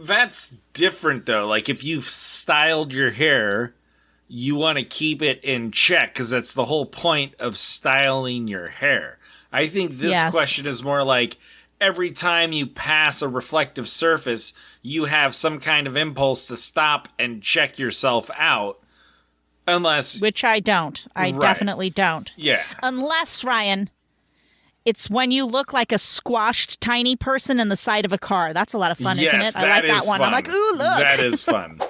That's different, though. Like, if you've styled your hair, you want to keep it in check, because that's the whole point of styling your hair. I think this question is more like, every time you pass a reflective surface, you have some kind of impulse to stop and check yourself out. Unless... Which I don't. I definitely don't. Yeah. Unless, Ryan... It's when you look like a squashed tiny person in the side of a car. That's a lot of fun, isn't it? I like that one. Fun. I'm like, ooh, look. That is fun.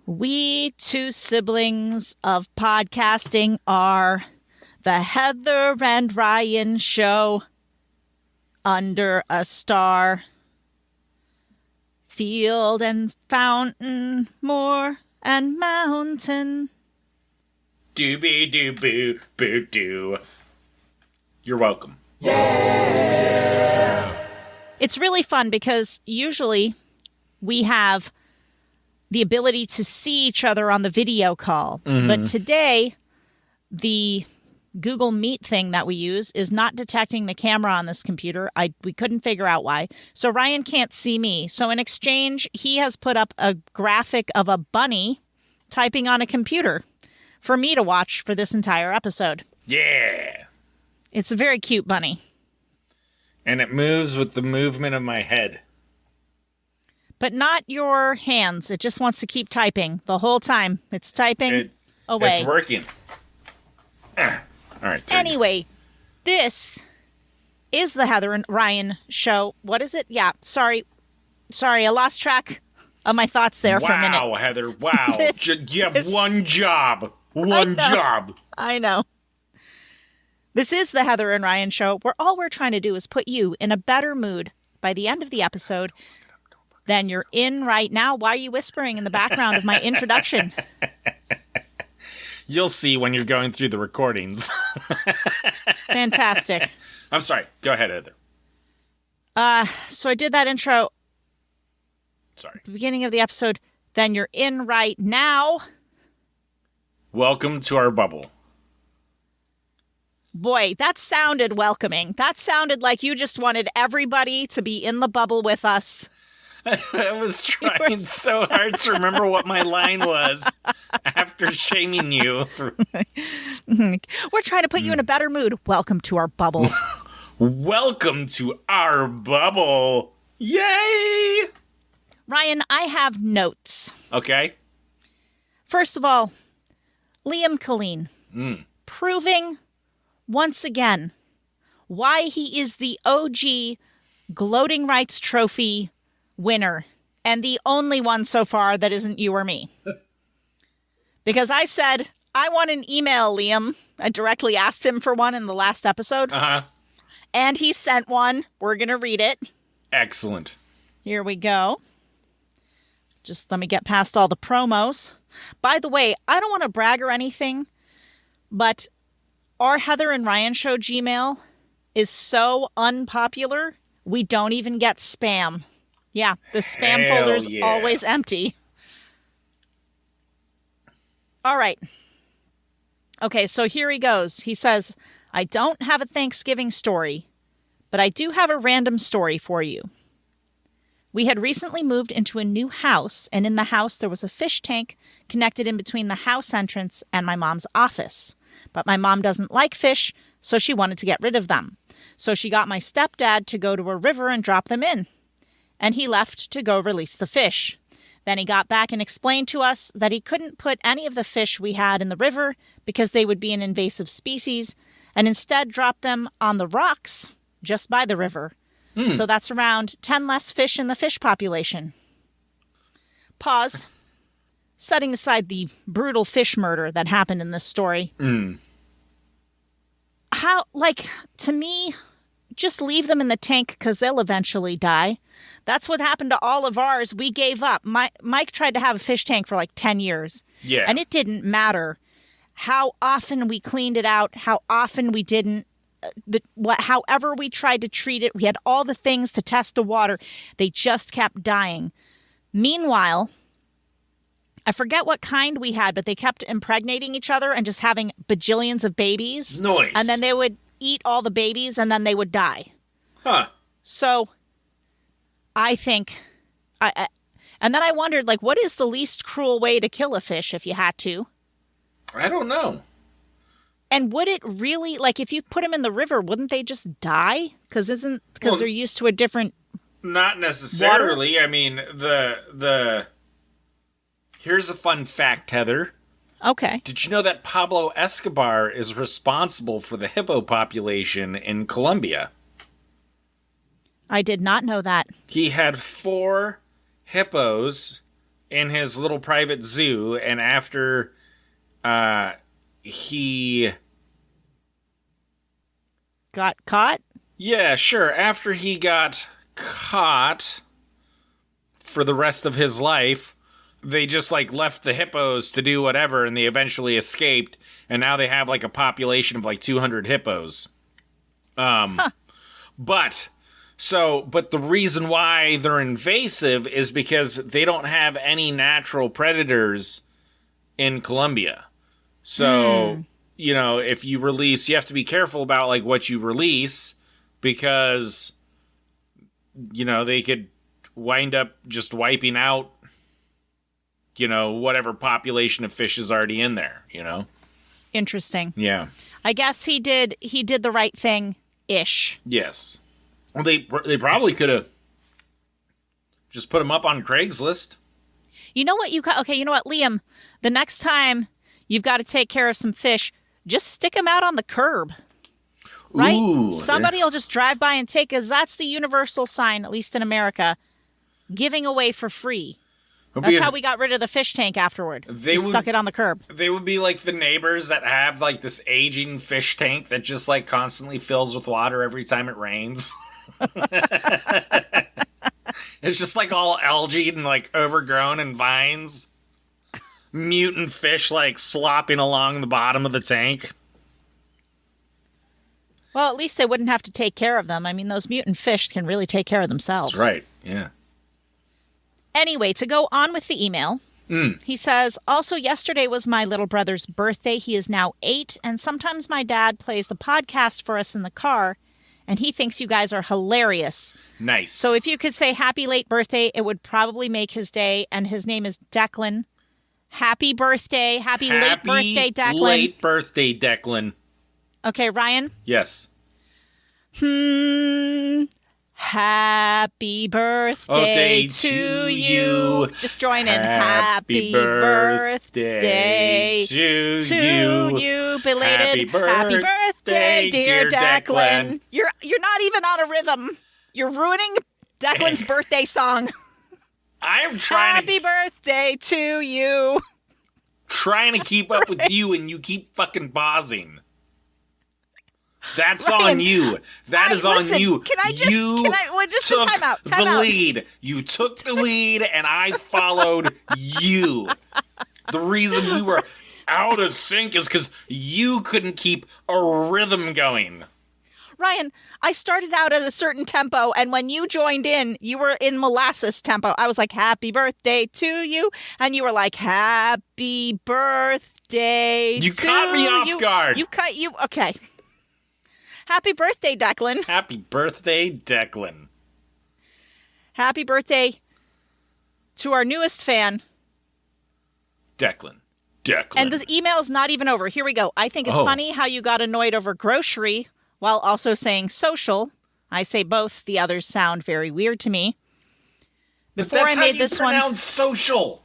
We two siblings of podcasting are the Heather and Ryan Show. Under a star. Field and fountain, moor and mountain. Doobie-doo-boo-boo-doo. You're welcome. Yeah! It's really fun because usually we have the ability to see each other on the video call. Mm-hmm. But today, the Google Meet thing that we use is not detecting the camera on this computer. We couldn't figure out why. So Ryan can't see me. So in exchange, he has put up a graphic of a bunny typing on a computer for me to watch for this entire episode. Yeah! It's a very cute bunny. And it moves with the movement of my head. But not your hands. It just wants to keep typing the whole time. It's typing away. It's working. All right. Anyway, this is the Heather and Ryan Show. What is it? Yeah, sorry, I lost track of my thoughts there for a minute. Wow, Heather, wow. You have one job. One job. I know. This is the Heather and Ryan Show, where all we're trying to do is put you in a better mood by the end of the episode than you're in right now. Why are you whispering in the background of my introduction? You'll see when you're going through the recordings. Fantastic. I'm sorry. Go ahead, Heather. So I did that intro. Sorry. At the beginning of the episode. Then you're in right now. Welcome to our bubble. Boy, that sounded welcoming. That sounded like you just wanted everybody to be in the bubble with us. I was trying so hard to remember what my line was after shaming you. We're trying to put you in a better mood. Welcome to our bubble. Welcome to our bubble. Yay! Ryan, I have notes. Okay. First of all, Liam Killeen. Proving... once again, why he is the OG Gloating Rights Trophy winner and the only one so far that isn't you or me. Because I said, I want an email, Liam. I directly asked him for one in the last episode. Uh-huh. And he sent one. We're going to read it. Excellent. Here we go. Just let me get past all the promos. By the way, I don't want to brag or anything, but... our Heather and Ryan Show Gmail is so unpopular, we don't even get spam. Yeah, the spam folder's always empty. All right. Okay, so here he goes. He says, I don't have a Thanksgiving story, but I do have a random story for you. We had recently moved into a new house, and in the house there was a fish tank connected in between the house entrance and my mom's office. But my mom doesn't like fish, so she wanted to get rid of them. So she got my stepdad to go to a river and drop them in. And he left to go release the fish. Then he got back and explained to us that he couldn't put any of the fish we had in the river because they would be an invasive species, and instead drop them on the rocks just by the river. So that's around 10 less fish in the fish population. Pause. Setting aside the brutal fish murder that happened in this story. How, to me, just leave them in the tank because they'll eventually die. That's what happened to all of ours. We gave up. Mike tried to have a fish tank for 10 years. Yeah. And it didn't matter how often we cleaned it out, how often we didn't. However we tried to treat it, we had all the things to test the water. They just kept dying. Meanwhile, I forget what kind we had, but they kept impregnating each other and just having bajillions of babies. Nice. And then they would eat all the babies and then they would die. Huh. So I think And then I wondered, like, what is the least cruel way to kill a fish if you had to? I don't know. And would it really, like, if you put them in the river, wouldn't they just die? Because they're used to a different Not necessarily. water? I mean, here's a fun fact, Heather. Okay. Did you know that Pablo Escobar is responsible for the hippo population in Colombia? I did not know that. He had 4 hippos in his little private zoo, and after he got caught? Yeah, sure. After he got caught for the rest of his life, they just like left the hippos to do whatever, and they eventually escaped, and now they have like a population of like 200 hippos. But the reason why they're invasive is because they don't have any natural predators in Colombia. So, you know, if you release, you have to be careful about like what you release, because, you know, they could wind up just wiping out, you know, whatever population of fish is already in there, you know? Interesting. Yeah. I guess he did the right thing-ish. Yes. Well, they probably could have just put them up on Craigslist. You know what you know what, Liam? The next time you've got to take care of some fish, just stick them out on the curb. Right? Ooh, Somebody will just drive by and take, because that's the universal sign, at least in America, giving away for free. That's how we got rid of the fish tank afterward. Stuck it on the curb. They would be like the neighbors that have like this aging fish tank that just like constantly fills with water every time it rains. It's just like all algae and like overgrown and vines. Mutant fish like slopping along the bottom of the tank. Well, at least they wouldn't have to take care of them. I mean, those mutant fish can really take care of themselves. That's right, yeah. Anyway, to go on with the email, he says, also yesterday was my little brother's birthday. He is now 8, and sometimes my dad plays the podcast for us in the car, and he thinks you guys are hilarious. Nice. So if you could say happy late birthday, it would probably make his day, and his name is Declan. Happy birthday. Happy late birthday, Declan. Happy late birthday, Declan. Okay, Ryan? Yes. Happy birthday to you. Just join in. Happy birthday to you. Belated happy birthday, dear Declan. You're not even on a rhythm. You're ruining Declan's birthday song. I'm trying Happy birthday to you. Trying to keep up with you, and you keep fucking pausing. That's Ryan, on you. That is listen, on you. Can I just took time out? the lead. You took the lead, and I followed you. The reason we were out of sync is because you couldn't keep a rhythm going. Ryan, I started out at a certain tempo, and when you joined in, you were in molasses tempo. I was like, happy birthday to you, and you were like, happy birthday You caught me off guard. Okay. Happy birthday, Declan. Happy birthday, Declan. Happy birthday to our newest fan, Declan. And the email's not even over. Here we go. I think it's funny how you got annoyed over grocery while also saying social. I say both. The others sound very weird to me. Before but that's I made how this you pronounce social.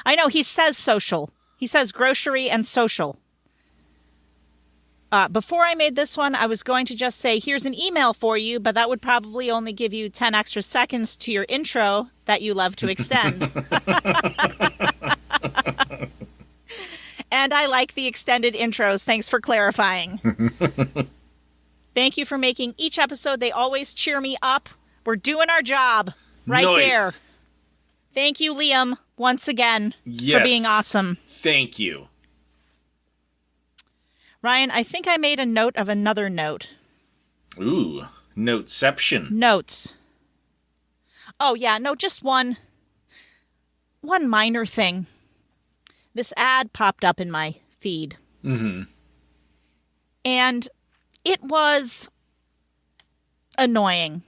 I know, he says social. He says grocery and social. Before I made this one, I was going to just say, here's an email for you, but that would probably only give you 10 extra seconds to your intro that you love to extend. And I like the extended intros. Thanks for clarifying. Thank you for making each episode. They always cheer me up. We're doing our job right there. Thank you, Liam, once again, for being awesome. Thank you. Ryan, I think I made a note of another note. Ooh, noteception. Notes. Oh, yeah, no, just one minor thing. This ad popped up in my feed. Mm-hmm. And it was annoying.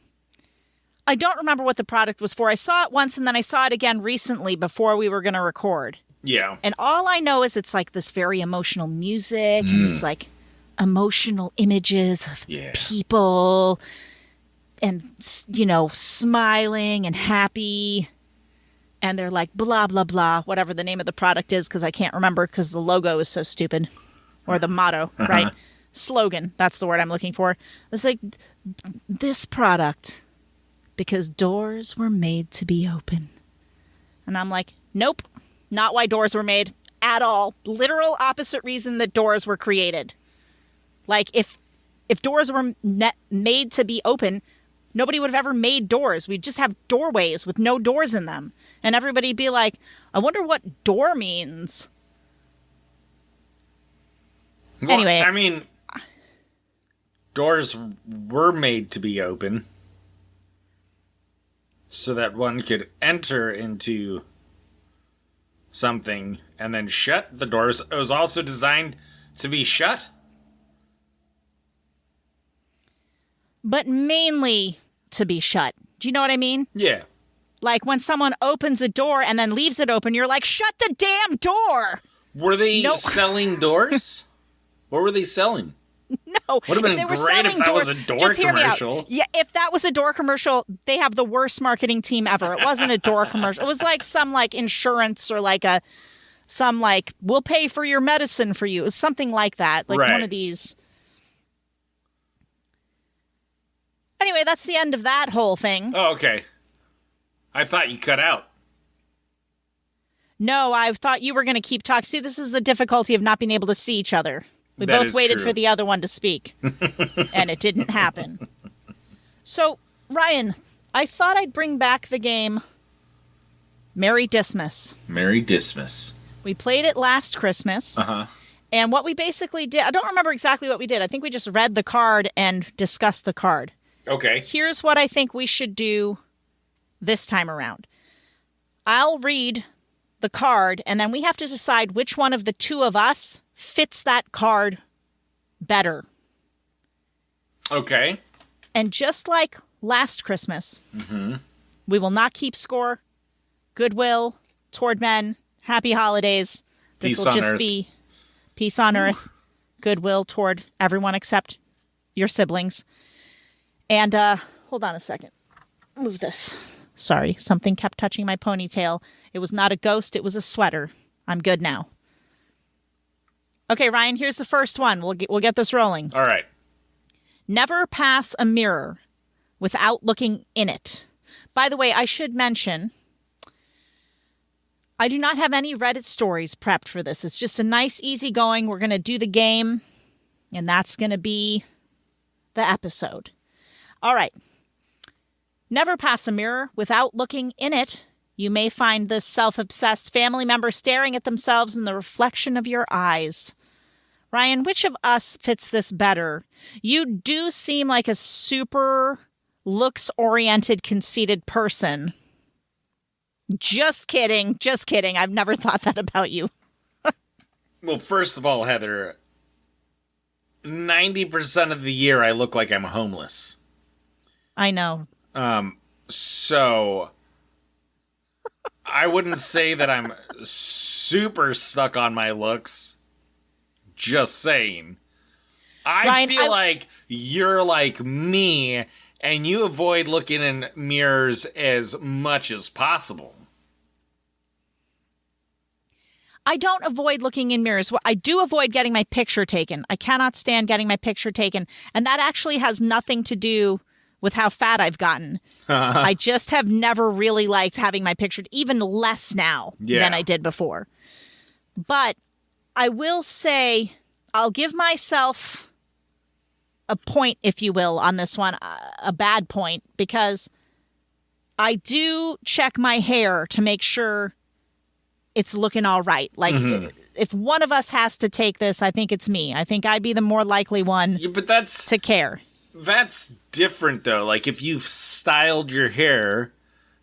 I don't remember what the product was for. I saw it once and then I saw it again recently before we were going to record. Yeah. And all I know is it's like this very emotional music and these like emotional images of people and, you know, smiling and happy. And they're like, blah, blah, blah, whatever the name of the product is, because I can't remember because the logo is so stupid. Or the motto, right? Slogan. That's the word I'm looking for. It's like, this product, because doors were made to be open. And I'm like, nope, not why doors were made at all. Literal opposite reason that doors were created. Like, if doors were made to be open, nobody would have ever made doors. We'd just have doorways with no doors in them. And everybody'd be like, I wonder what door means. Well, anyway. I mean, doors were made to be open so that one could enter into something and then shut the doors. It was also designed to be shut. But mainly to be shut. Do you know what I mean? Yeah. Like when someone opens a door and then leaves it open, you're like, shut the damn door! Were they selling doors? What were they selling? No. Would have been great if that was a door commercial. Yeah, if that was a door commercial, they have the worst marketing team ever. It wasn't a door commercial. It was like some like insurance or like some like, we'll pay for your medicine for you. It was something like that. Like one of these. Anyway, that's the end of that whole thing. Oh, okay. I thought you cut out. No, I thought you were going to keep talking. See, this is the difficulty of not being able to see each other. We both waited for the other one to speak, and it didn't happen. So, Ryan, I thought I'd bring back the game Merry Dissmas. Merry Dissmas. We played it last Christmas. Uh-huh. And what we basically did, I don't remember exactly what we did. I think we just read the card and discussed the card. Okay. Here's what I think we should do this time around. I'll read the card, and then we have to decide which one of the two of us fits that card better. Okay. And just like last Christmas, we will not keep score. Goodwill toward men. Happy holidays. This will just be peace on earth. Goodwill toward everyone except your siblings. And hold on a second. Move this. Sorry, something kept touching my ponytail. It was not a ghost, it was a sweater. I'm good now. Okay, Ryan, here's the first one. We'll get this rolling. All right. Never pass a mirror without looking in it. By the way, I should mention, I do not have any Reddit stories prepped for this. It's just a nice, easy going. We're going to do the game, and that's going to be the episode. All right. Never pass a mirror without looking in it. You may find this self-obsessed family member staring at themselves in the reflection of your eyes. Ryan, which of us fits this better? You do seem like a super looks-oriented, conceited person. Just kidding. Just kidding. I've never thought that about you. Well, first of all, Heather, 90% of the year I look like I'm homeless. I know. So I wouldn't say that I'm super stuck on my looks. Just saying. I feel like you're like me, and you avoid looking in mirrors as much as possible. I don't avoid looking in mirrors. I do avoid getting my picture taken. I cannot stand getting my picture taken. And that actually has nothing to do with how fat I've gotten. I just have never really liked having my picture, even less now than I did before. But I will say, I'll give myself a point, if you will, on this one, a bad point, because I do check my hair to make sure it's looking all right. Like, if one of us has to take this, I think it's me. I think I'd be the more likely one to care. That's different, though. Like, if you've styled your hair,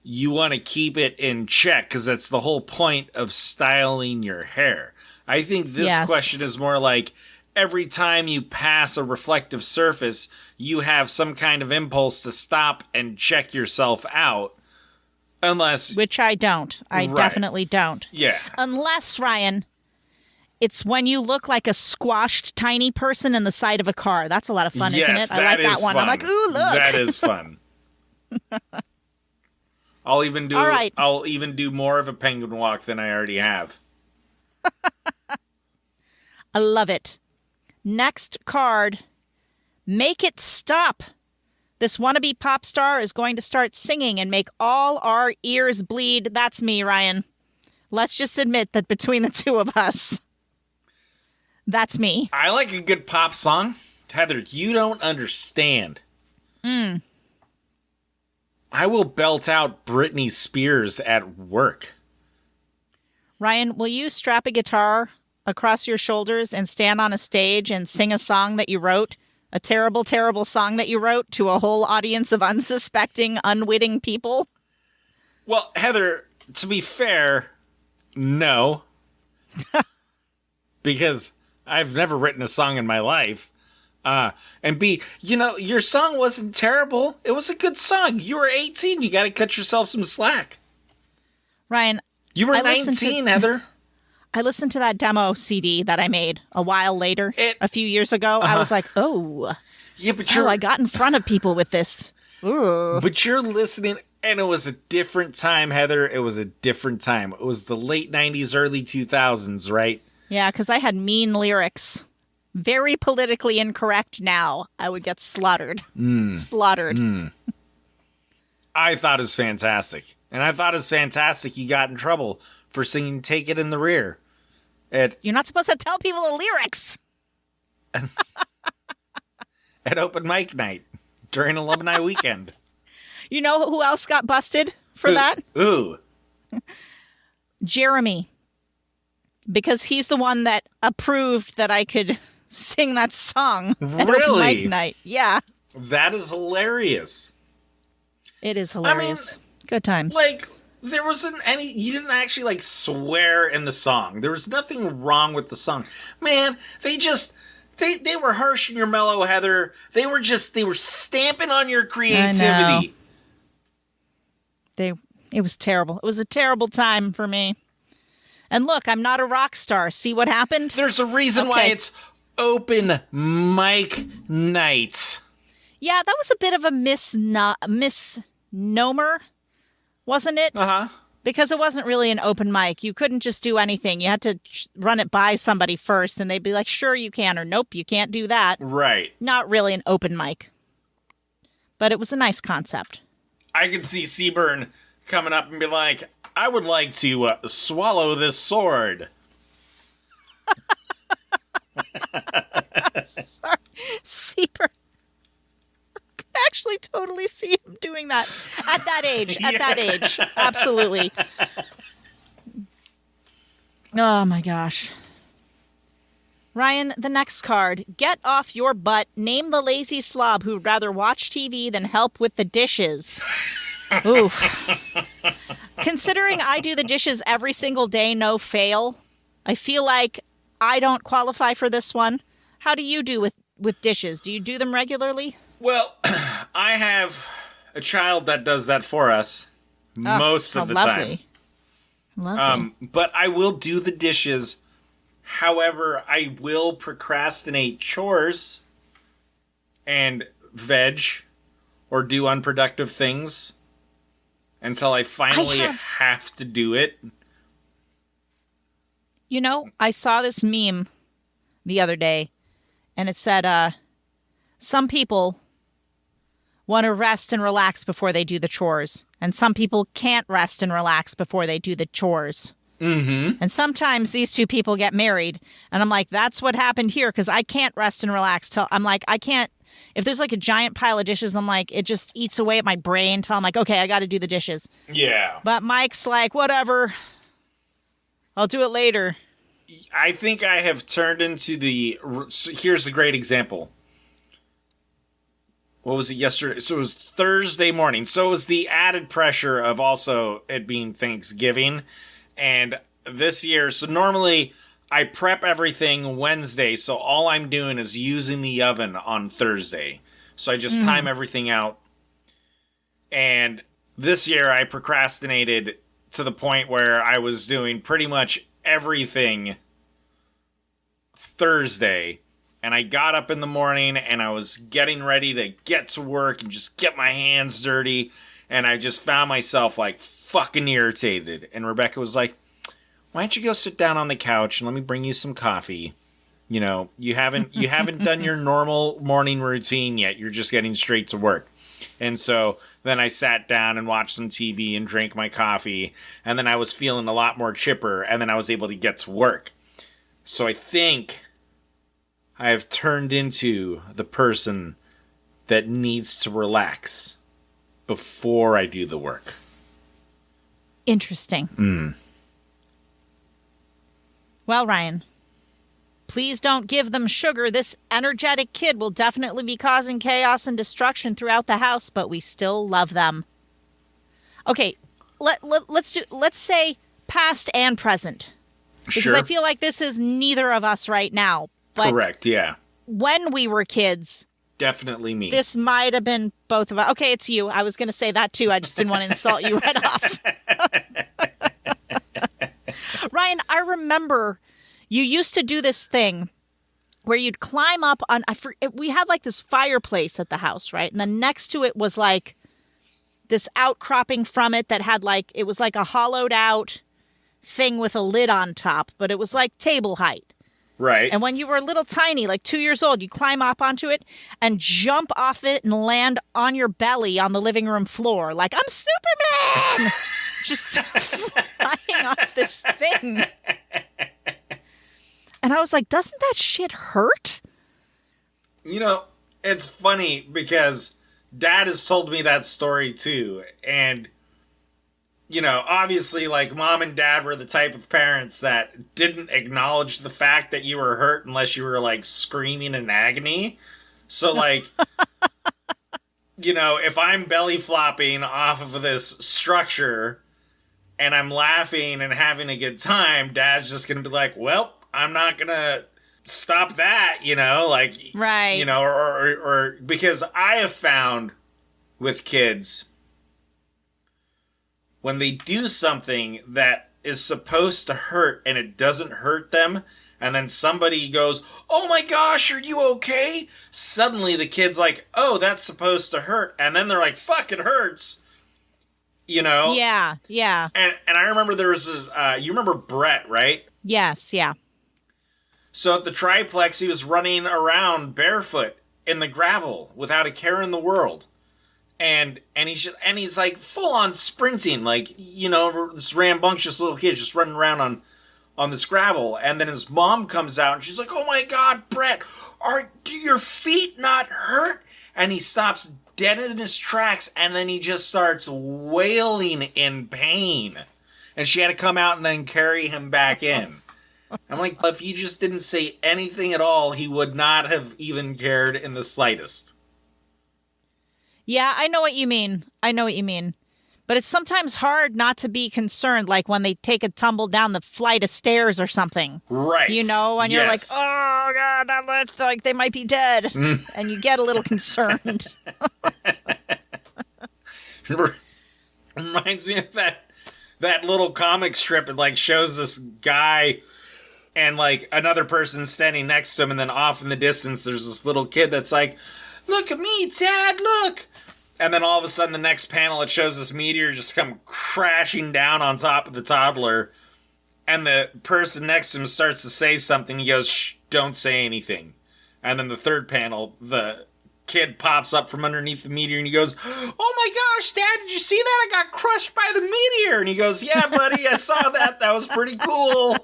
you want to keep it in check, because that's the whole point of styling your hair. I think this question is more like, every time you pass a reflective surface, you have some kind of impulse to stop and check yourself out. Unless... Which I don't. I definitely don't. Yeah. Unless, Ryan, it's when you look like a squashed tiny person in the side of a car. That's a lot of fun, isn't it? I like that one. Fun. I'm like, ooh, look. That is fun. I'll even do more of a penguin walk than I already have. I love it. Next card. Make it stop. This wannabe pop star is going to start singing and make all our ears bleed. That's me, Ryan. Let's just admit that between the two of us, that's me. I like a good pop song. Heather, you don't understand. I will belt out Britney Spears at work. Ryan, will you strap a guitar across your shoulders and stand on a stage and sing a song that you wrote? A terrible, terrible song that you wrote to a whole audience of unsuspecting, unwitting people? Well, Heather, to be fair, no. Because I've never written a song in my life. And B, your song wasn't terrible. It was a good song. You were 18. You got to cut yourself some slack. Ryan, you were 19, Heather. I listened to that demo CD that I made a while later, a few years ago. I was like, oh, yeah, but I got in front of people with this. Ooh. But you're listening, and it was a different time, Heather. It was a different time. It was the late 90s, early 2000s, right? Yeah, because I had mean lyrics. Very politically incorrect now. I would get slaughtered. Slaughtered. I thought it was fantastic. And I thought it was fantastic you got in trouble for singing Take It in the Rear. You're not supposed to tell people the lyrics. At open mic night during alumni weekend. You know who else got busted for that? Ooh. Jeremy. Because he's the one that approved that I could sing that song at open mic night. Yeah. That is hilarious. It is hilarious. I mean, good times. There wasn't any... You didn't actually, swear in the song. There was nothing wrong with the song. Man, they just... They were harsh in your mellow, Heather. They were stamping on your creativity. It was terrible. It was a terrible time for me. And look, I'm not a rock star. See what happened? There's a reason why it's open mic night. Yeah, that was a bit of a misnomer, wasn't it? Uh-huh. Because it wasn't really an open mic. You couldn't just do anything. You had to run it by somebody first, and they'd be like, sure, you can, or nope, you can't do that. Right. Not really an open mic. But it was a nice concept. I could see Seaburn coming up and be like, I would like to swallow this sword. Sorry, Seaburn. Actually totally see him doing that at that age. Absolutely. Oh my gosh. Ryan, the next card. Get off your butt. Name the lazy slob who'd rather watch TV than help with the dishes. Oof. Considering I do the dishes every single day, no fail, I feel like I don't qualify for this one. How do you do with dishes? Do you do them regularly? Well, I have a child that does that for us most of the time. Lovely. But I will do the dishes. However, I will procrastinate chores and veg or do unproductive things until I finally have to do it. You know, I saw this meme the other day, and it said, some people want to rest and relax before they do the chores. And some people can't rest and relax before they do the chores. Mm-hmm. And sometimes these two people get married. And I'm like, that's what happened here, because I can't rest and relax till I'm like, I can't. If there's a giant pile of dishes, I'm like, it just eats away at my brain till I'm like, okay, I got to do the dishes. Yeah. But Mike's like, whatever. I'll do it later. I think I have turned into here's a great example. What was it yesterday? So it was Thursday morning. So it was the added pressure of also it being Thanksgiving. And this year, so normally I prep everything Wednesday, so all I'm doing is using the oven on Thursday. So I just time everything out. And this year I procrastinated to the point where I was doing pretty much everything Thursday. And I got up in the morning and I was getting ready to get to work and just get my hands dirty. And I just found myself like fucking irritated. And Rebecca was like, why don't you go sit down on the couch and let me bring you some coffee? You know, you haven't done your normal morning routine yet. You're just getting straight to work. And so then I sat down and watched some TV and drank my coffee. And then I was feeling a lot more chipper. And then I was able to get to work. So I think I have turned into the person that needs to relax before I do the work. Interesting. Well, Ryan, please don't give them sugar. This energetic kid will definitely be causing chaos and destruction throughout the house, but we still love them. Okay, let's say past and present. Because Sure. I feel like this is neither of us right now. But Correct, yeah. when we were kids, Definitely me. this might have been both of us. Okay, it's you. I was going to say that too. I just didn't want to insult you right off. Ryan, I remember you used to do this thing where you'd climb up on, we had like this fireplace at the house, right? And then next to it was like this outcropping from it that had like, it was like a hollowed out thing with a lid on top, but it was like table height. Right. And when you were a little tiny, like 2 years old, you climb up onto it and jump off it and land on your belly on the living room floor. Like, I'm Superman! Just flying off this thing. And I was like, doesn't that shit hurt? You know, it's funny because Dad has told me that story too. And, you know, obviously, like, Mom and Dad were the type of parents that didn't acknowledge the fact that you were hurt unless you were, like, screaming in agony. So, like, you know, if I'm belly flopping off of this structure and I'm laughing and having a good time, Dad's just going to be like, well, I'm not going to stop that, you know, like, right. You know, or because I have found with kids, when they do something that is supposed to hurt and it doesn't hurt them, and then somebody goes, oh my gosh, are you okay? Suddenly the kid's like, oh, that's supposed to hurt. And then they're like, fuck, it hurts. You know? Yeah, yeah. And I remember there was this, you remember Brett, right? Yes, yeah. So at the triplex, he was running around barefoot in the gravel without a care in the world. And he's like full on sprinting, like, you know, this rambunctious little kid just running around on this gravel. And then his mom comes out and she's like, oh my God, Brett, do your feet not hurt? And he stops dead in his tracks and then he just starts wailing in pain. And she had to come out and then carry him back in. I'm like, if you just didn't say anything at all, he would not have even cared in the slightest. Yeah, I know what you mean. But it's sometimes hard not to be concerned, like when they take a tumble down the flight of stairs or something. Right. You know, and you're like, oh, God, that looks like they might be dead. And you get a little concerned. Reminds me of that little comic strip. It, like, shows this guy and, like, another person standing next to him, and then off in the distance, there's this little kid that's like, look at me, Dad, look! And then all of a sudden, the next panel, it shows this meteor just come crashing down on top of the toddler. And the person next to him starts to say something. He goes, shh, don't say anything. And then the third panel, the kid pops up from underneath the meteor and he goes, oh my gosh, Dad, did you see that? I got crushed by the meteor. And he goes, yeah, buddy, I saw that. That was pretty cool.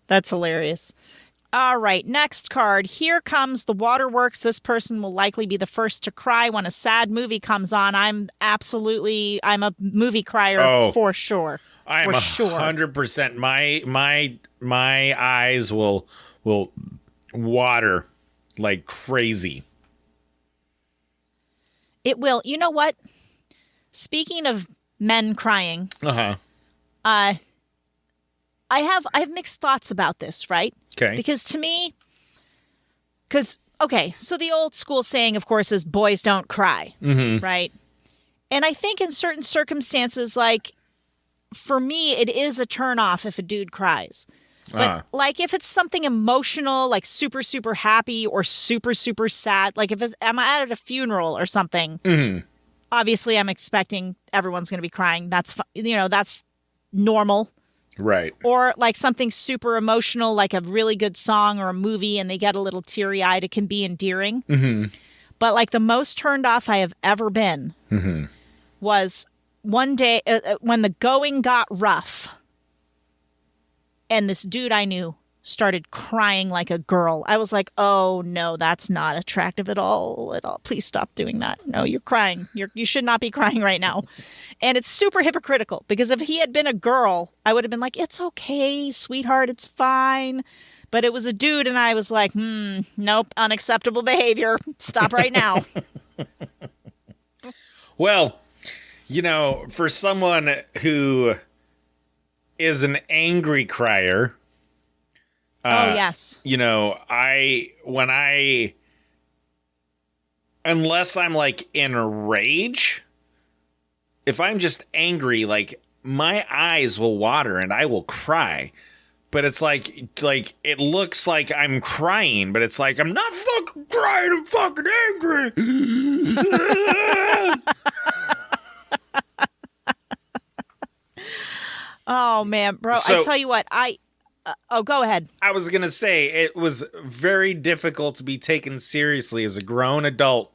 That's hilarious. All right, next card. Here comes the waterworks. This person will likely be the first to cry when a sad movie comes on. I'm a movie crier for sure. I am 100%. My eyes will water like crazy. It will. You know what? Speaking of men crying, I have mixed thoughts about this, right? Okay. Because to me, okay, so the old school saying, of course, is boys don't cry, right? And I think in certain circumstances, like, for me, it is a turnoff if a dude cries. But, like, if it's something emotional, like super, super happy or super, super sad, like if I'm at a funeral or something, obviously I'm expecting everyone's going to be crying. That's, that's normal. Right. Or like something super emotional, like a really good song or a movie, and they get a little teary-eyed. It can be endearing. But like the most turned off I have ever been was one day when the going got rough. And this dude I knew started crying like a girl. I was like, oh, no, that's not attractive at all. Please stop doing that. No, you're crying. You should not be crying right now. And it's super hypocritical because if he had been a girl, I would have been like, it's okay, sweetheart, it's fine. But it was a dude and I was like, nope, unacceptable behavior. Stop right now. Well, for someone who is an angry crier. Oh, yes. Unless I'm like in a rage, if I'm just angry, like my eyes will water and I will cry. But it's like it looks like I'm crying, but it's like I'm not fucking crying, I'm fucking angry. Oh, man, bro. I tell you what, go ahead. I was going to say, it was very difficult to be taken seriously as a grown adult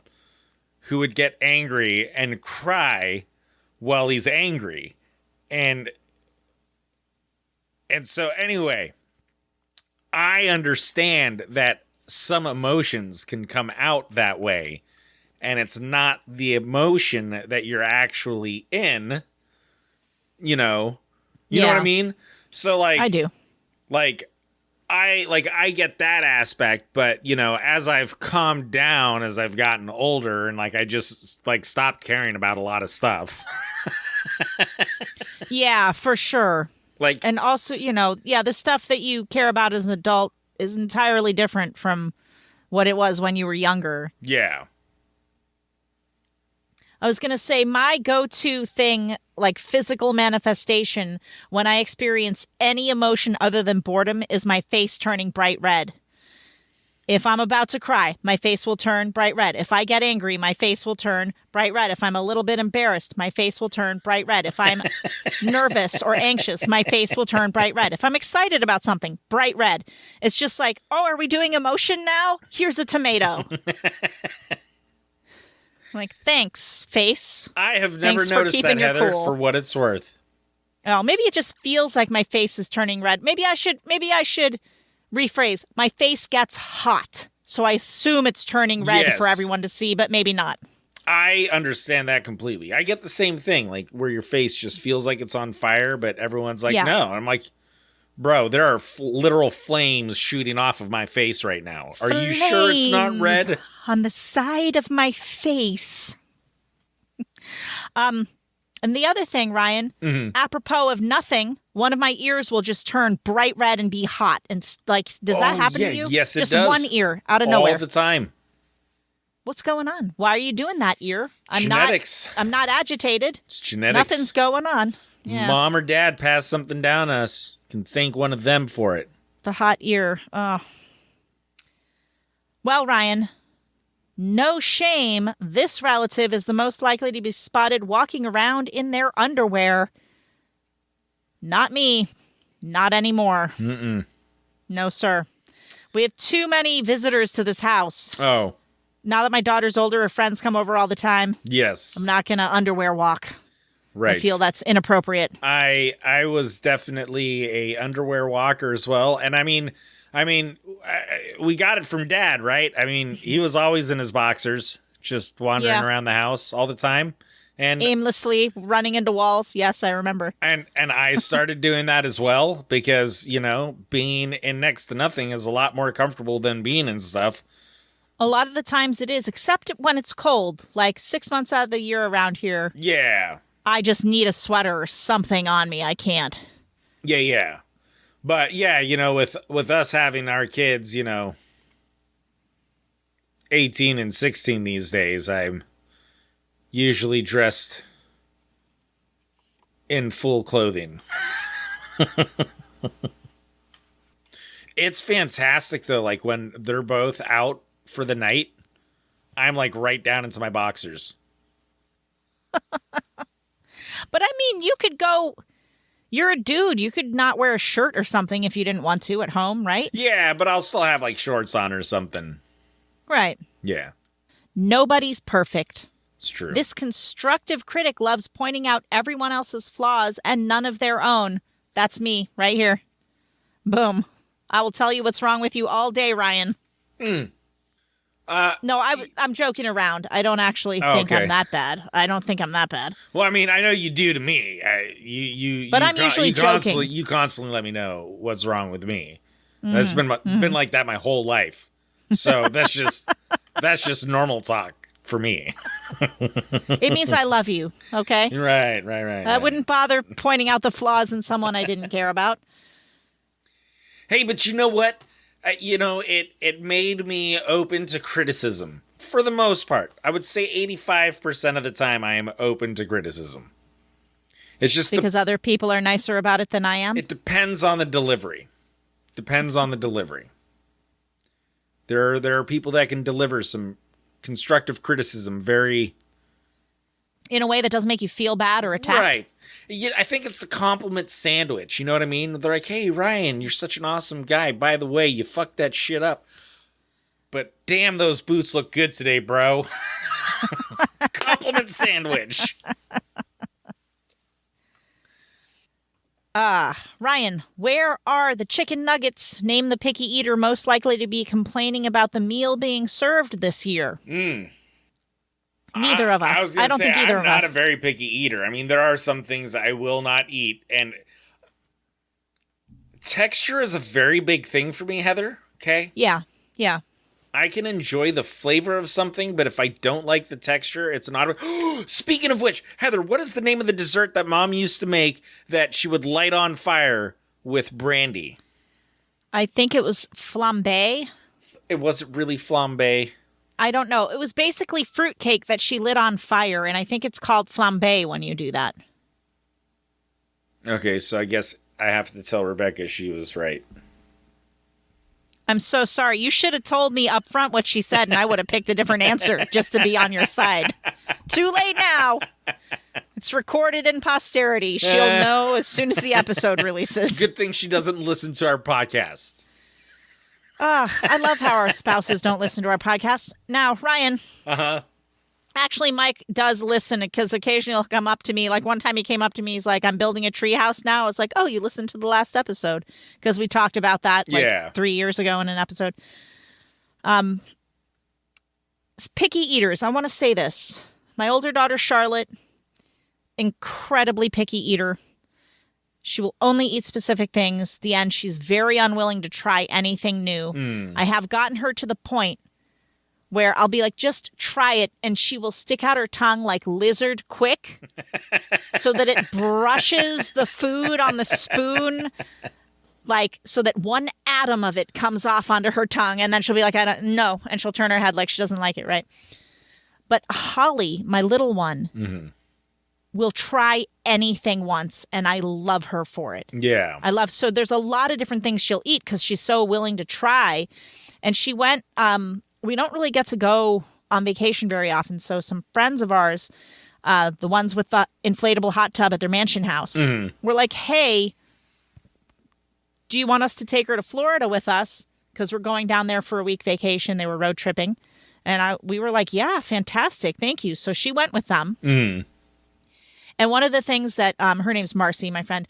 who would get angry and cry while he's angry. And so anyway, I understand that some emotions can come out that way. And it's not the emotion that you're actually in, You know what I mean? So like I do. I get that aspect, but as I've calmed down as I've gotten older and I just stopped caring about a lot of stuff. Yeah, for sure. And also, the stuff that you care about as an adult is entirely different from what it was when you were younger. Yeah. I was going to say my go-to thing, like physical manifestation, when I experience any emotion other than boredom is my face turning bright red. If I'm about to cry, my face will turn bright red. If I get angry, my face will turn bright red. If I'm a little bit embarrassed, my face will turn bright red. If I'm nervous or anxious, my face will turn bright red. If I'm excited about something, bright red. It's just like, oh, are we doing emotion now? Here's a tomato. Like, thanks, face. I have never noticed that, Heather, for what it's worth. Oh, maybe it just feels like my face is turning red. Maybe I should rephrase. My face gets hot, so I assume it's turning red for everyone to see, but maybe not. I understand that completely. I get the same thing, like where your face just feels like it's on fire, but everyone's like, no. I'm like, bro, there are literal flames shooting off of my face right now. Are you sure it's not red? On the side of my face. And the other thing, Ryan, apropos of nothing, one of my ears will just turn bright red and be hot. And does that happen to you? Yes, it does. Just one ear out of nowhere. All the time. What's going on? Why are you doing that, ear? Genetics. I'm not agitated. It's genetics. Nothing's going on. Yeah. Mom or dad passed something down us. Can thank one of them for it. The hot ear. Oh. Well, Ryan, no shame, this relative is the most likely to be spotted walking around in their underwear. Not me. Not anymore. No, sir. We have too many visitors to this house. Oh. Now that my daughter's older, her friends come over all the time. Yes. I'm not going to underwear walk. Right. I feel that's inappropriate. I was definitely a underwear walker as well. And I mean, we got it from Dad, right? I mean, he was always in his boxers, just wandering around the house all the time. And aimlessly running into walls. Yes, I remember. And I started doing that as well because, being in next to nothing is a lot more comfortable than being in stuff. A lot of the times it is, except when it's cold, like 6 months out of the year around here. Yeah. I just need a sweater or something on me. I can't. Yeah. But yeah, with us having our kids, 18 and 16 these days, I'm usually dressed in full clothing. It's fantastic though, like when they're both out for the night, I'm like right down into my boxers. But I mean, you could go, you're a dude, you could not wear a shirt or something if you didn't want to at home, right? Yeah, but I'll still have like shorts on or something. Right. Yeah. Nobody's perfect. It's true. This constructive critic loves pointing out everyone else's flaws and none of their own. That's me right here. Boom. I will tell you what's wrong with you all day, Ryan. No, I'm joking around. I don't actually think I'm that bad. I don't think I'm that bad. Well, I mean, I know you do to me. But I'm usually joking. You constantly let me know what's wrong with me. That's been like that my whole life. So that's just normal talk for me. It means I love you, okay? Right. I wouldn't bother pointing out the flaws in someone I didn't care about. Hey, but you know what? It made me open to criticism. For the most part. I would say 85% of the time I am open to criticism. It's just because other people are nicer about it than I am? It depends on the delivery. There are people that can deliver some constructive criticism very... in a way that doesn't make you feel bad or attacked? Right. Yeah, I think it's the compliment sandwich. You know what I mean? They're like, hey, Ryan, you're such an awesome guy. By the way, you fucked that shit up. But damn, those boots look good today, bro. Compliment sandwich. Ryan, where are the chicken nuggets? Name the picky eater most likely to be complaining about the meal being served this year. Neither of us. I don't think either of us. I'm not a very picky eater. I mean, there are some things I will not eat. And texture is a very big thing for me, Heather. Okay? Yeah. I can enjoy the flavor of something, but if I don't like the texture, it's not... Speaking of which, Heather, what is the name of the dessert that Mom used to make that she would light on fire with brandy? I think it was flambé. It wasn't really flambé. I don't know. It was basically fruitcake that she lit on fire, and I think it's called flambé when you do that. Okay, so I guess I have to tell Rebecca she was right. I'm so sorry. You should have told me up front what she said, and I would have picked a different answer just to be on your side. Too late now. It's recorded in posterity. She'll know as soon as the episode releases. It's a good thing she doesn't listen to our podcast. I love how our spouses don't listen to our podcast. Now, Ryan. Uh-huh. Actually, Mike does listen because occasionally he'll come up to me. Like one time he came up to me. He's like, I'm building a tree house now. It's like, oh, you listened to the last episode because we talked about that 3 years ago in an episode. Picky eaters. I want to say this. My older daughter, Charlotte, incredibly picky eater. She will only eat specific things. The end, she's very unwilling to try anything new. I have gotten her to the point where I'll be like, just try it. And she will stick out her tongue like lizard quick so that it brushes the food on the spoon, like so that one atom of it comes off onto her tongue. And then she'll be like, I don't know. And she'll turn her head like she doesn't like it, right? But Holly, my little one, will try anything once, and I love her for it. Yeah. So there's a lot of different things she'll eat because she's so willing to try. And she went, we don't really get to go on vacation very often. So some friends of ours, the ones with the inflatable hot tub at their mansion house, were like, hey, do you want us to take her to Florida with us? Because we're going down there for a week vacation. They were road tripping. And we were like, yeah, fantastic. Thank you. So she went with them. And one of the things that her name's Marcy, my friend,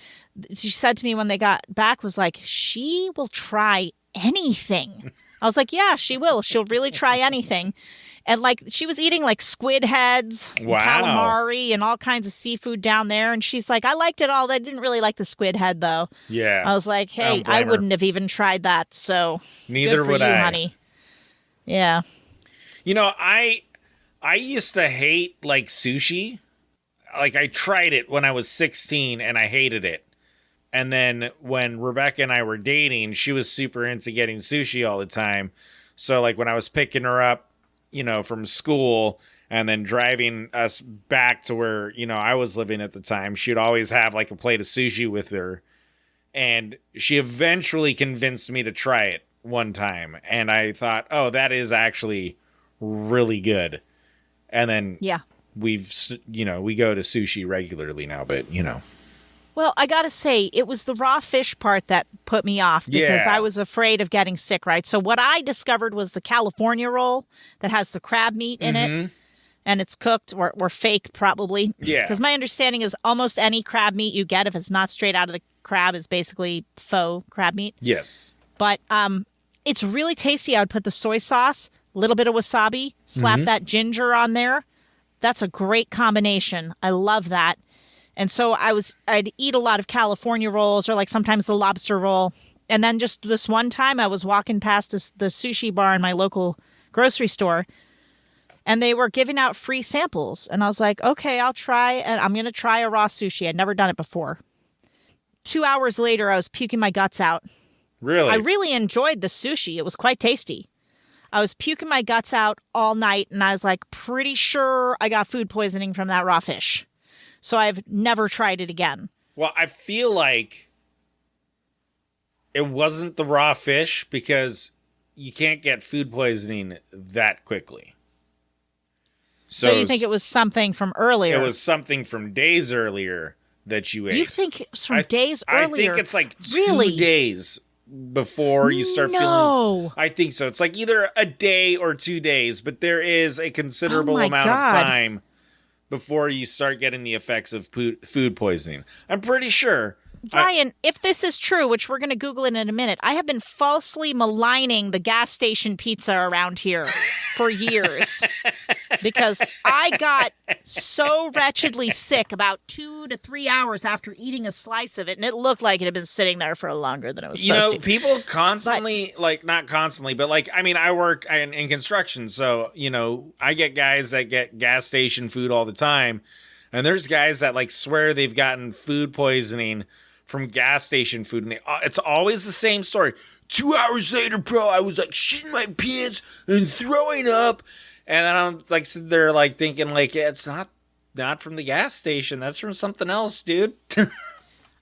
she said to me when they got back was like, she will try anything. I was like, yeah, she will. She'll really try anything. And like she was eating like squid heads, and calamari, and all kinds of seafood down there. And she's like, I liked it all. I didn't really like the squid head, though. Yeah. I was like, hey, I wouldn't have even tried that. So neither good for would you, I, honey. Yeah. You know, I used to hate like sushi. Like I tried it when I was 16 and I hated it. And then when Rebecca and I were dating, she was super into getting sushi all the time. So like when I was picking her up, from school and then driving us back to where, I was living at the time, she'd always have like a plate of sushi with her. And she eventually convinced me to try it one time. And I thought, oh, that is actually really good. And then we go to sushi regularly now, but Well, I got to say, it was the raw fish part that put me off because I was afraid of getting sick, right? So what I discovered was the California roll that has the crab meat in it, and it's cooked or fake probably. Yeah. Because my understanding is almost any crab meat you get, if it's not straight out of the crab, is basically faux crab meat. Yes. But it's really tasty. I would put the soy sauce, a little bit of wasabi, slap that ginger on there. That's a great combination. I love that. And so I'd eat a lot of California rolls or like sometimes the lobster roll. And then just this one time I was walking past the sushi bar in my local grocery store and they were giving out free samples. And I was like, okay, I'll try. And I'm going to try a raw sushi. I'd never done it before. 2 hours later, I was puking my guts out. Really? I really enjoyed the sushi. It was quite tasty. I was puking my guts out all night and I was like, pretty sure I got food poisoning from that raw fish. So I've never tried it again. Well, I feel like it wasn't the raw fish because you can't get food poisoning that quickly. So you think it was something from earlier? It was something from days earlier that you ate. You think it was from days earlier? I think it's like 2 days before you start feeling... I think so. It's like either a day or 2 days, but there is a considerable amount of time before you start getting the effects of food poisoning. I'm pretty sure. Ryan, if this is true, which we're going to Google it in a minute, I have been falsely maligning the gas station pizza around here for years because I got so wretchedly sick about 2 to 3 hours after eating a slice of it, and it looked like it had been sitting there for longer than it was supposed to. People constantly, not constantly, but I work in construction, so, I get guys that get gas station food all the time, and there's guys that, swear they've gotten food poisoning from gas station food, and it's always the same story. 2 hours later, bro, I was shitting my pants and throwing up, and then I'm sitting there thinking yeah, it's not from the gas station. That's from something else, dude.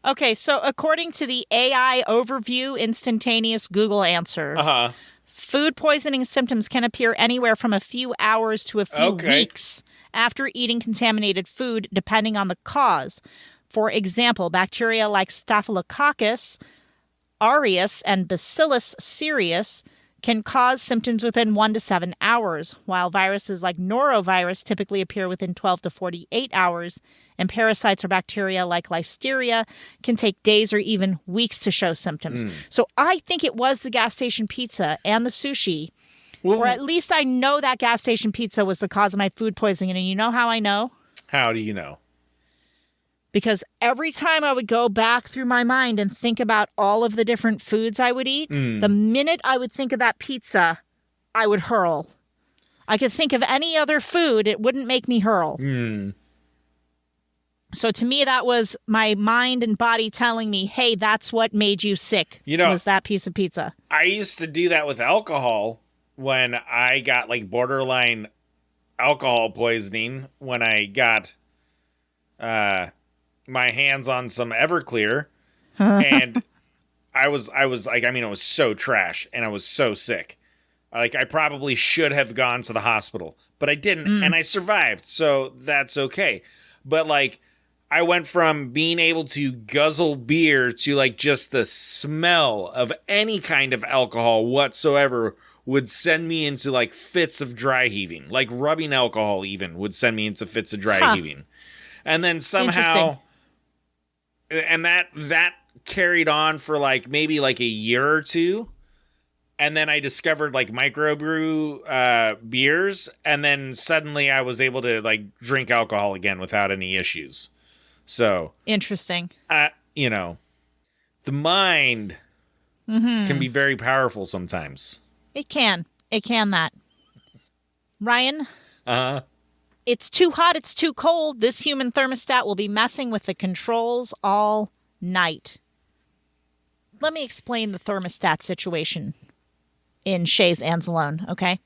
Okay, so according to the AI overview instantaneous Google answer, food poisoning symptoms can appear anywhere from a few hours to a few weeks after eating contaminated food, depending on the cause. For example, bacteria like Staphylococcus aureus and Bacillus cereus can cause symptoms within 1 to 7 hours, while viruses like norovirus typically appear within 12 to 48 hours, and parasites or bacteria like Listeria can take days or even weeks to show symptoms. So I think it was the gas station pizza and the sushi, or at least I know that gas station pizza was the cause of my food poisoning. And you know how I know? How do you know? Because every time I would go back through my mind and think about all of the different foods I would eat, the minute I would think of that pizza, I would hurl. I could think of any other food, it wouldn't make me hurl. So to me, that was my mind and body telling me, hey, that's what made you sick, was that piece of pizza. I used to do that with alcohol when I got borderline alcohol poisoning when I got... my hands on some Everclear, and it was so trash, and I was so sick. I probably should have gone to the hospital, but I didn't, and I survived, so that's okay. But, I went from being able to guzzle beer to, just the smell of any kind of alcohol whatsoever would send me into, fits of dry heaving. Rubbing alcohol even would send me into fits of dry heaving. And then somehow... And that carried on for maybe a year or two. And then I discovered microbrew beers. And then suddenly I was able to drink alcohol again without any issues. So interesting. The mind can be very powerful sometimes. It can that. Ryan? It's too hot, it's too cold. This human thermostat will be messing with the controls all night. let me explain the thermostat situation in Chez Anzalone, okay?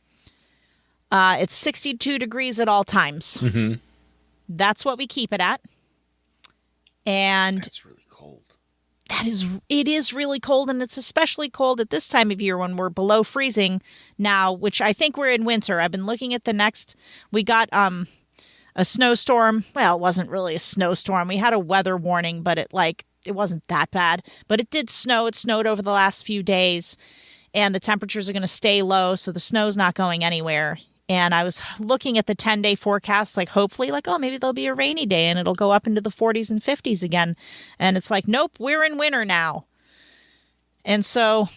It's 62 degrees at all times. Mm-hmm. That's what we keep it at. And that's really cold. It is really cold, and it's especially cold at this time of year when we're below freezing now, which I think we're in winter. I've been looking at we got a snowstorm. Well, it wasn't really a snowstorm. We had a weather warning, but it wasn't that bad. But it did snow. It snowed over the last few days, and the temperatures are going to stay low, so the snow's not going anywhere. And I was looking at the 10-day forecast, hopefully, maybe there'll be a rainy day and it'll go up into the 40s and 50s again. And it's nope, we're in winter now. And so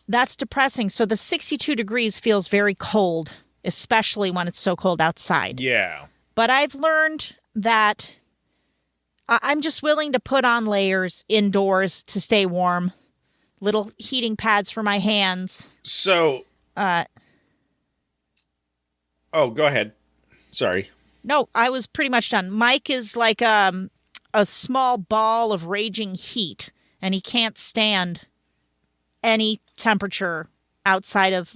that's depressing. So the 62 degrees feels very cold, especially when it's so cold outside. Yeah. But I've learned that I'm just willing to put on layers indoors to stay warm. Little heating pads for my hands. So... Oh, go ahead. Sorry. No, I was pretty much done. Mike is like a small ball of raging heat, and he can't stand any temperature outside of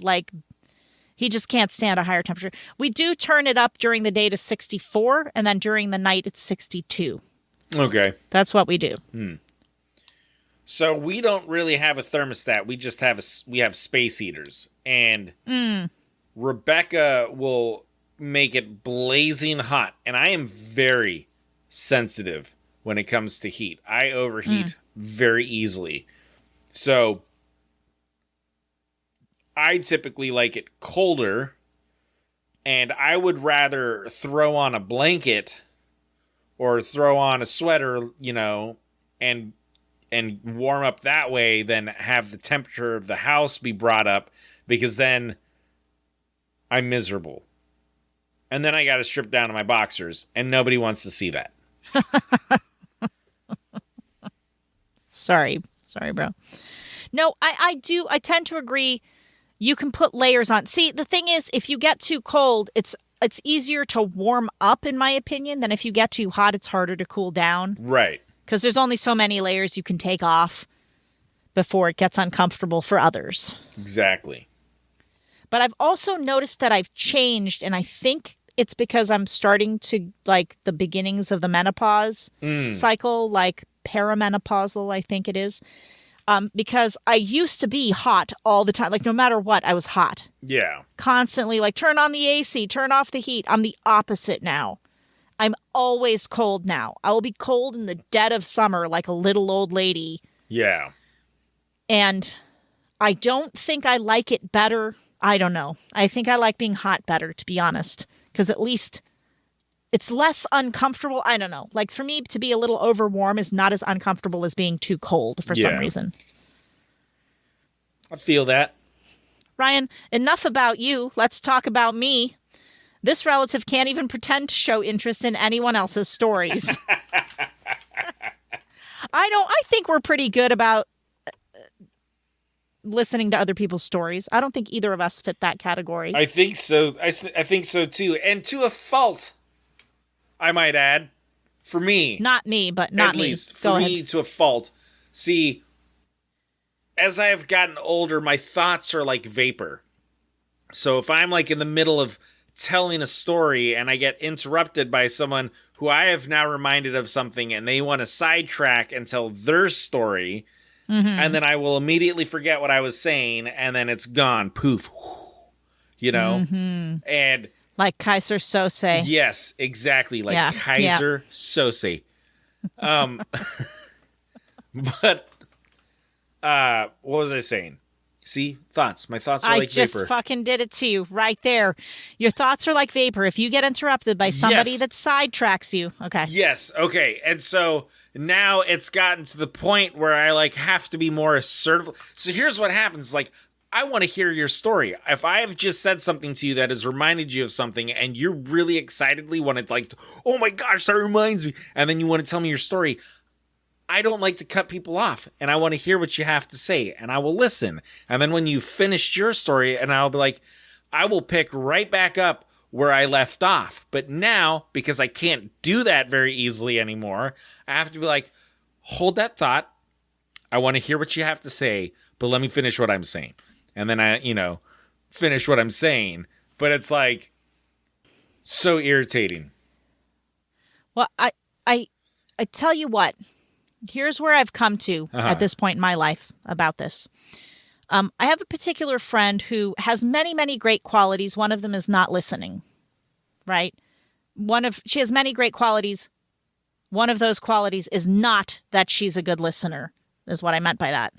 he just can't stand a higher temperature. We do turn it up during the day to 64, and then during the night it's 62. Okay. That's what we do. So we don't really have a thermostat. We just have space heaters, and Rebecca will make it blazing hot, and I am very sensitive when it comes to heat. I overheat very easily. So I typically like it colder, and I would rather throw on a blanket or throw on a sweater, and warm up that way than have the temperature of the house be brought up, because then I'm miserable. And then I got to strip down to my boxers, and nobody wants to see that. Sorry, bro. No, I tend to agree. You can put layers on. See, the thing is, if you get too cold, it's easier to warm up, in my opinion, than if you get too hot, it's harder to cool down. Right. Because there's only so many layers you can take off before it gets uncomfortable for others. Exactly. But I've also noticed that I've changed, and I think it's because I'm starting to, the beginnings of the menopause cycle, perimenopausal, I think it is. Because I used to be hot all the time. No matter what, I was hot. Yeah. Constantly, turn on the AC, turn off the heat. I'm the opposite now. I'm always cold now. I will be cold in the dead of summer like a little old lady. Yeah. And I don't think I like it better. I don't know. I think I like being hot better, to be honest, because at least it's less uncomfortable. I don't know. For me to be a little overwarm is not as uncomfortable as being too cold for some reason. I feel that. Ryan, enough about you. Let's talk about me. This relative can't even pretend to show interest in anyone else's stories. I think we're pretty good about listening to other people's stories. I don't think either of us fit that category. I think so. I think so too. And to a fault, I might add. For me. Not me, but not at me. Least. For me, to a fault. See, as I have gotten older, my thoughts are like vapor. So if I'm in the middle of telling a story and I get interrupted by someone who I have now reminded of something and they want to sidetrack and tell their story... And then I will immediately forget what I was saying, and then it's gone. Poof. And... Like Kaiser Sose. Yes, exactly. Like Kaiser Sose. But, what was I saying? See? Thoughts. My thoughts are like vapor. I just fucking did it to you right there. Your thoughts are like vapor. If you get interrupted by somebody that sidetracks you. Okay. Yes. Okay. And so... Now it's gotten to the point where I have to be more assertive. So here's what happens. I want to hear your story. If I have just said something to you that has reminded you of something and you're really excitedly want to oh my gosh, that reminds me. And then you want to tell me your story. I don't like to cut people off, and I want to hear what you have to say, and I will listen. And then when you've finished your story, and I'll be I will pick right back up where I left off. But now, because I can't do that very easily anymore, I have to be hold that thought. I want to hear what you have to say, but let me finish what I'm saying. And then I, finish what I'm saying. But it's like so irritating. Well, I tell you what. Here's where I've come to at this point in my life about this. I have a particular friend who has many, many great qualities. One of them is not listening, right? She has many great qualities. One of those qualities is not that she's a good listener, is what I meant by that.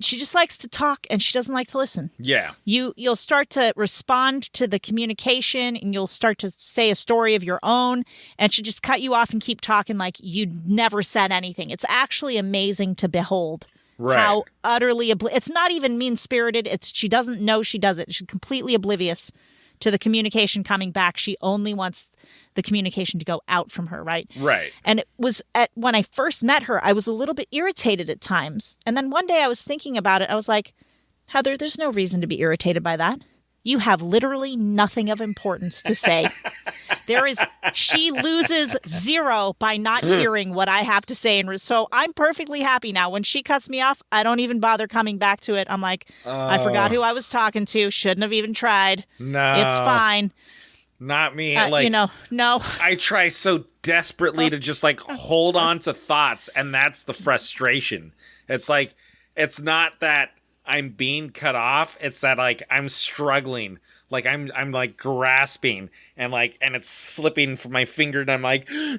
She just likes to talk and she doesn't like to listen. Yeah. You'll start to respond to the communication and you'll start to say a story of your own and she'll just cut you off and keep talking like you never said anything. It's actually amazing to behold how utterly it's not even mean-spirited. She doesn't know she does it. She's completely oblivious to the communication coming back. She only wants the communication to go out from her, right? Right. And it was when I first met her, I was a little bit irritated at times. And then one day I was thinking about it. I was like, Heather, there's no reason to be irritated by that. You have literally nothing of importance to say. She loses 0 by not hearing what I have to say. And so I'm perfectly happy now. When she cuts me off, I don't even bother coming back to it. I'm like, I forgot who I was talking to. Shouldn't have even tried. No. It's fine. Not me. No. I try so desperately to just hold on to thoughts. And that's the frustration. It's like, it's not that I'm being cut off. It's that I'm struggling. I'm grasping and it's slipping from my finger and I'm like, no!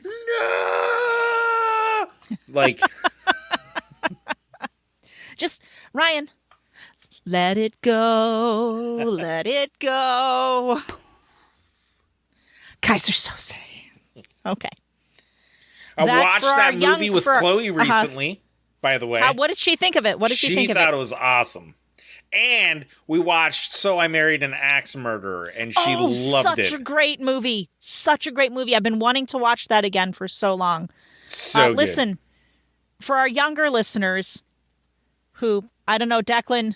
Just Ryan, let it go. Let it go. Kaiser Sose. Okay. I watched that movie with Chloe recently. By the way. What did she think of it? What did she think of it? She thought it was awesome. And we watched So I Married an Axe Murderer, and she loved it. Such a great movie. Such a great movie. I've been wanting to watch that again for so long. So good. Listen, for our younger listeners who, I don't know, Declan,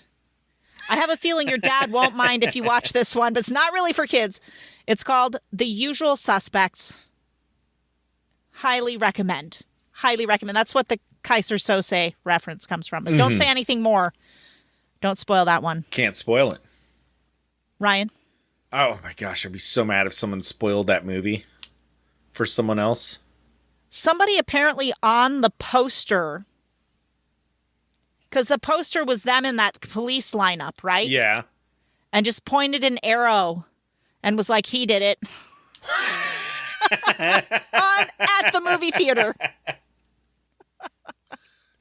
I have a feeling your dad won't mind if you watch this one, but it's not really for kids. It's called The Usual Suspects. Highly recommend. Highly recommend. That's what the Kaiser Sose reference comes from. But don't say anything more. Don't spoil that one. Can't spoil it. Ryan? Oh my gosh, I'd be so mad if someone spoiled that movie for someone else. Somebody apparently on the poster, because the poster was them in that police lineup, right? Yeah. And just pointed an arrow and was like, he did it. At the movie theater.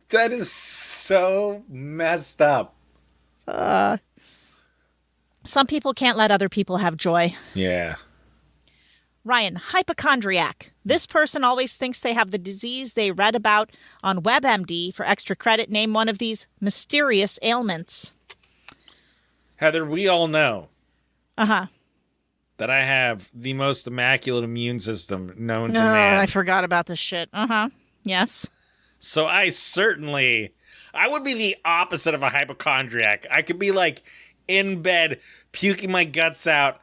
That is so messed up. Some people can't let other people have joy. Yeah. Ryan, hypochondriac. This person always thinks they have the disease they read about on WebMD. For extra credit, name one of these mysterious ailments. Heather, we all know. Uh-huh. That I have the most immaculate immune system known to man. I forgot about this shit. Uh-huh. Yes. So I would be the opposite of a hypochondriac. I could be in bed, puking my guts out,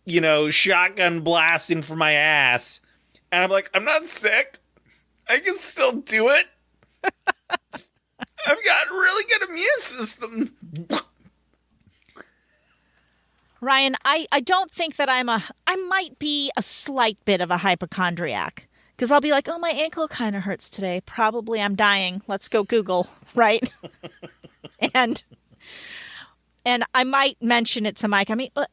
shotgun blasting for my ass. And I'm like, I'm not sick. I can still do it. I've got a really good immune system. Ryan, I don't think that I might be a slight bit of a hypochondriac. Because I'll be like, oh, my ankle kind of hurts today. Probably I'm dying. Let's go Google, right? and I might mention it to Mike. But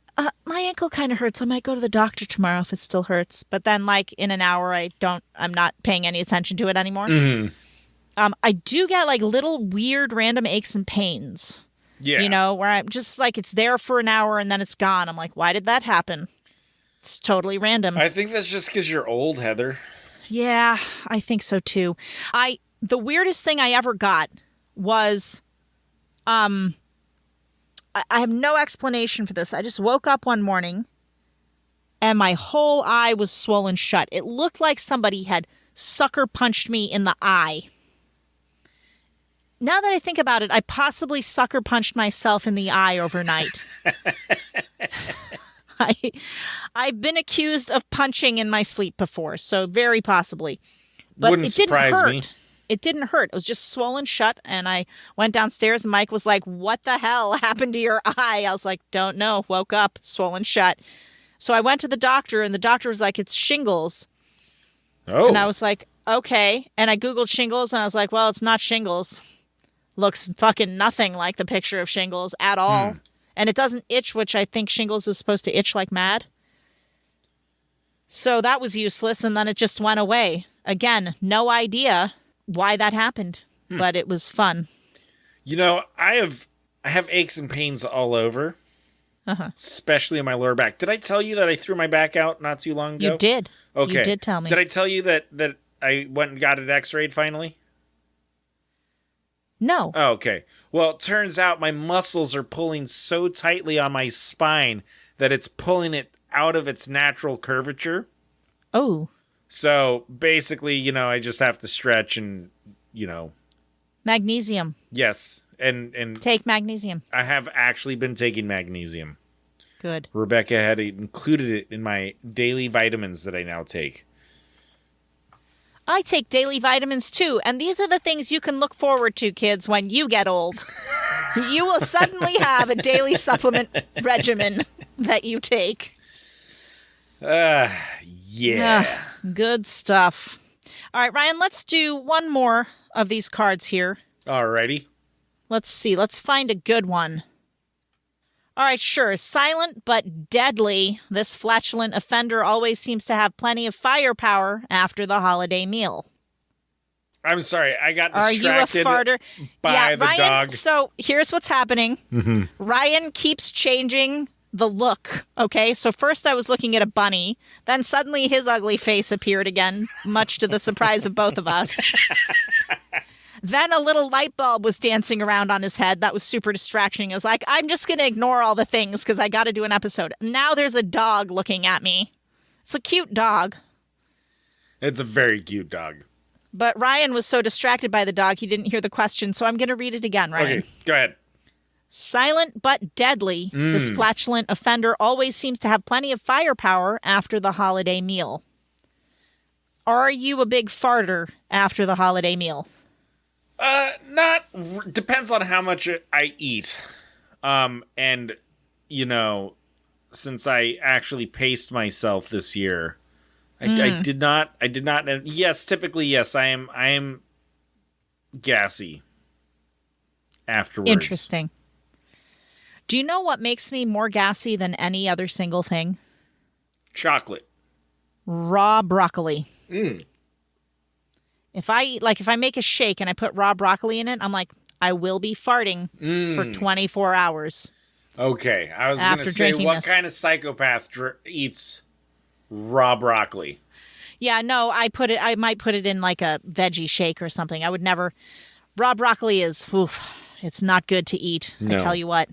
my ankle kind of hurts. I might go to the doctor tomorrow if it still hurts. But then in an hour, I'm not paying any attention to it anymore. Mm-hmm. I do get little weird random aches and pains. Yeah. Where I'm just it's there for an hour and then it's gone. I'm like, why did that happen? It's totally random. I think that's just because you're old, Heather. Yeah, I think so too. The weirdest thing I ever got was, I have no explanation for this. I just woke up one morning and my whole eye was swollen shut. It looked like somebody had sucker punched me in the eye. Now that I think about it, I possibly sucker punched myself in the eye overnight. I've been accused of punching in my sleep before, so very possibly. But Wouldn't it didn't surprise hurt. me. it didn't hurt. It was just swollen shut. And I went downstairs and Mike was like, what the hell happened to your eye? I was like, don't know. Woke up, swollen shut. So I went to the doctor and the doctor was like, it's shingles. Oh. And I was like, okay. And I Googled shingles and I was like, well, it's not shingles. Looks fucking nothing like the picture of shingles at all. And it doesn't itch, which I think shingles is supposed to itch like mad. So that was useless, and then it just went away. Again, no idea why that happened, but it was fun. You know, I have aches and pains all over, especially in my lower back. Did I tell you that I threw my back out not too long ago? You did. Okay. You did tell me. Did I tell you that I went and got it x-rayed finally? No. Oh, okay. Well, it turns out my muscles are pulling so tightly on my spine that it's pulling it out of its natural curvature. Oh. So basically, you know, I just have to stretch and, you know. Magnesium. Yes. And take magnesium. I have actually been taking magnesium. Good. Rebecca had included it in my daily vitamins that I now take. I take daily vitamins too, and these are the things you can look forward to, kids, when you get old. You will suddenly have a daily supplement regimen that you take. Yeah. Good stuff. All right, Ryan, let's do one more of these cards here. Alrighty. Let's see. Let's find a good one. All right, sure. Silent but deadly, this flatulent offender always seems to have plenty of firepower after the holiday meal. I'm sorry, I got Are distracted you a farter? by the Ryan, dog. So here's what's happening. Ryan keeps changing the look, okay? So first I was looking at a bunny, then suddenly his ugly face appeared again, much to the surprise of both of us. Then a little light bulb was dancing around on his head. That was super distracting. I was like, I'm just going to ignore all the things because I got to do an episode. Now there's a dog looking at me. It's a cute dog. It's a very cute dog. But Ryan was so distracted by the dog, he didn't hear the question. So I'm going to read it again, Ryan. Okay, go ahead. Silent but deadly, this flatulent offender always seems to have plenty of firepower after the holiday meal. Are you a big farter after the holiday meal? Depends on how much I eat. And, you know, since I actually paced myself this year, I did not, yes, typically, yes, I am gassy afterwards. Interesting. Do you know what makes me more gassy than any other single thing? Chocolate. Raw broccoli. If I make a shake and I put raw broccoli in it, I'm like, I will be farting for 24 hours. Okay, I was going to say, what kind of psychopath eats raw broccoli? Yeah, no, I might put it in like a veggie shake or something. I would never. Raw broccoli is, it's not good to eat. No. I tell you what.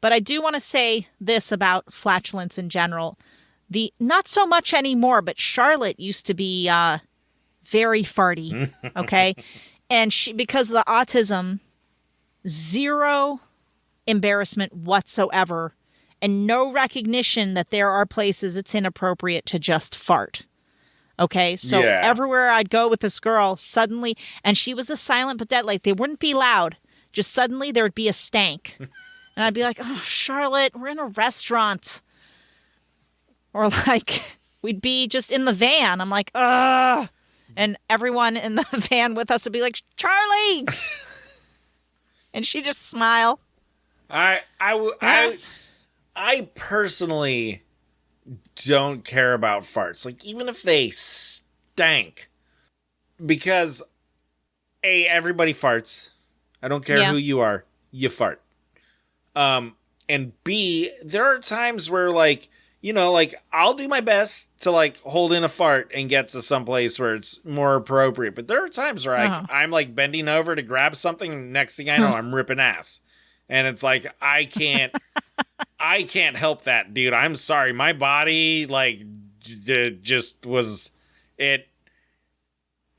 But I do want to say this about flatulence in general. Not so much anymore, but Charlotte used to be very farty, okay? And because of the autism, zero embarrassment whatsoever, and no recognition that there are places it's inappropriate to just fart. Okay, so everywhere I'd go with this girl, suddenly, and she was a silent but dead, like they wouldn't be loud, just suddenly there would be a stank. And I'd be like, oh, Charlotte, we're in a restaurant. Or like, we'd be just in the van. I'm like, ugh. And everyone in the van with us would be like, Charlie! And she'd just smile. I personally don't care about farts. Like, even if they stank. Because, A, everybody farts. I don't care who you are. You fart. And B, there are times where, like, you know, like, I'll do my best to, like, hold in a fart and get to some place where it's more appropriate. But there are times where I'm, like, bending over to grab something, and next thing I know, I'm ripping ass. And it's like, I can't help that, dude. I'm sorry. My body, like, just was, it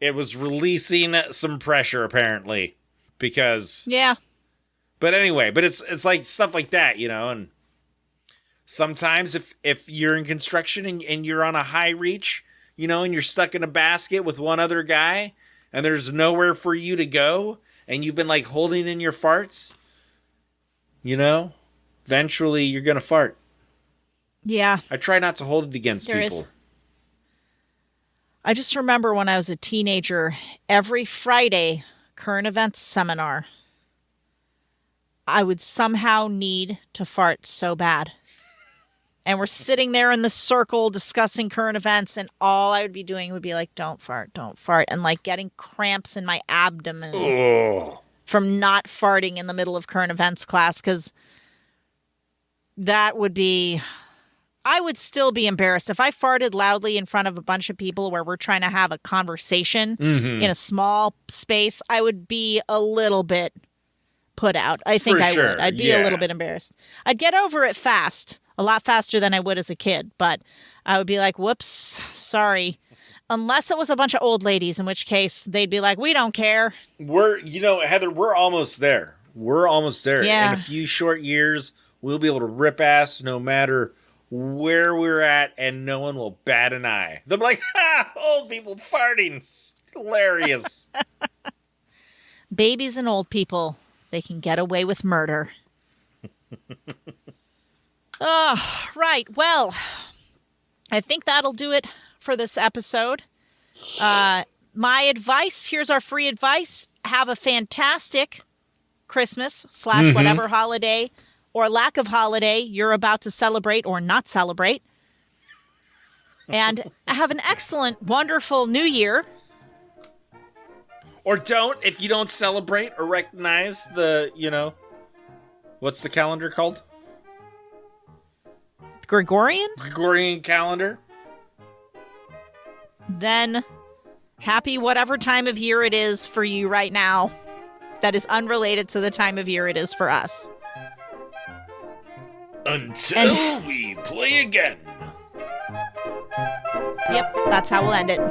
was releasing some pressure, apparently. Because... Yeah. But anyway, it's like stuff like that, you know, and sometimes if you're in construction and you're on a high reach, you know, and you're stuck in a basket with one other guy, and there's nowhere for you to go, and you've been like holding in your farts, eventually you're going to fart. Yeah. I try not to hold it against people. I just remember when I was a teenager, every Friday current events seminar, I would somehow need to fart so bad. And we're sitting there in the circle discussing current events, and all I would be doing would be like, don't fart, and like getting cramps in my abdomen from not farting in the middle of current events class, because that would be... I would still be embarrassed. If I farted loudly in front of a bunch of people where we're trying to have a conversation in a small space, I would be a little bit put out. I think I would. I'd be a little bit embarrassed. I'd get over it fast, a lot faster than I would as a kid, but I would be like, whoops, sorry. Unless it was a bunch of old ladies, in which case they'd be like, we don't care. Heather, we're almost there. We're almost there. Yeah. In a few short years, we'll be able to rip ass no matter where we're at, and no one will bat an eye. They'll be like, old people farting. Hilarious. Babies and old people, they can get away with murder. Right. Well, I think that'll do it for this episode. My advice, here's our free advice. Have a fantastic Christmas / whatever holiday or lack of holiday you're about to celebrate or not celebrate. And have an excellent, wonderful New Year. Or don't, if you don't celebrate or recognize the, what's the calendar called? Gregorian? Gregorian calendar. Then happy whatever time of year it is for you right now that is unrelated to the time of year it is for us. Until we play again. Yep, that's how we'll end it.